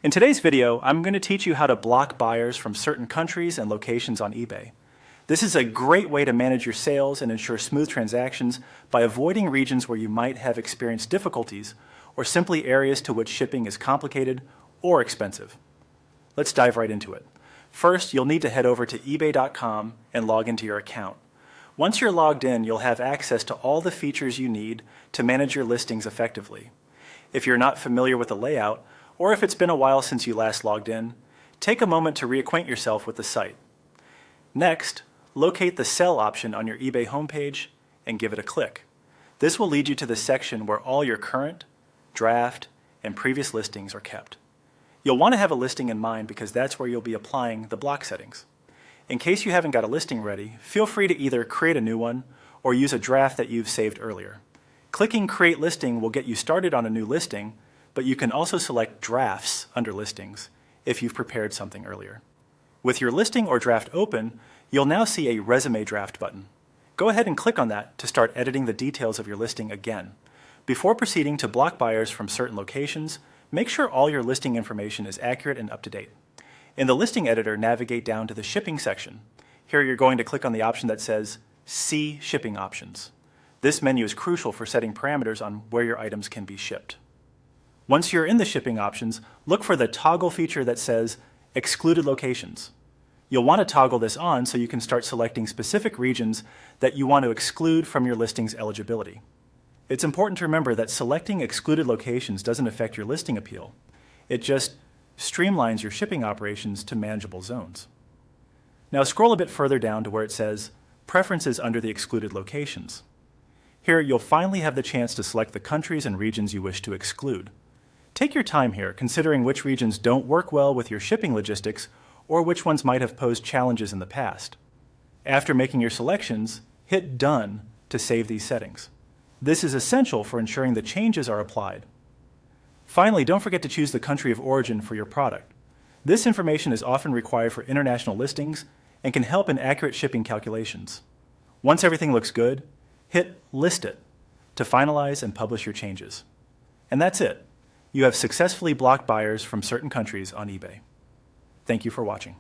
In today's video, I'm going to teach you how to block buyers from certain countries and locations on eBay. This is a great way to manage your sales and ensure smooth transactions by avoiding regions where you might have experienced difficulties or simply areas to which shipping is complicated or expensive. Let's dive right into it. First, you'll need to head over to ebay.com and log into your account. Once you're logged in, you'll have access to all the features you need to manage your listings effectively. If you're not familiar with the layout, or if it's been a while since you last logged in, take a moment to reacquaint yourself with the site. Next, locate the Sell option on your eBay homepage and give it a click. This will lead you to the section where all your current, draft, and previous listings are kept. You'll want to have a listing in mind because that's where you'll be applying the block settings. In case you haven't got a listing ready, feel free to either create a new one or use a draft that you've saved earlier. Clicking Create Listing will get you started on a new listing, but you can also select Drafts under Listings if you've prepared something earlier. With your listing or draft open, you'll now see a Resume Draft button. Go ahead and click on that to start editing the details of your listing again. Before proceeding to block buyers from certain locations, make sure all your listing information is accurate and up to date. In the listing editor, navigate down to the shipping section. Here you're going to click on the option that says See Shipping Options. This menu is crucial for setting parameters on where your items can be shipped. Once you're in the shipping options, look for the toggle feature that says Excluded Locations. You'll want to toggle this on so you can start selecting specific regions that you want to exclude from your listing's eligibility. It's important to remember that selecting excluded locations doesn't affect your listing appeal. It just streamlines your shipping operations to manageable zones. Now scroll a bit further down to where it says Preferences under the excluded locations. Here you'll finally have the chance to select the countries and regions you wish to exclude. Take your time here, considering which regions don't work well with your shipping logistics or which ones might have posed challenges in the past. After making your selections, hit Done to save these settings. This is essential for ensuring the changes are applied. Finally, don't forget to choose the country of origin for your product. This information is often required for international listings and can help in accurate shipping calculations. Once everything looks good, hit List It to finalize and publish your changes. And that's it. You have successfully blocked buyers from certain countries on eBay. Thank you for watching.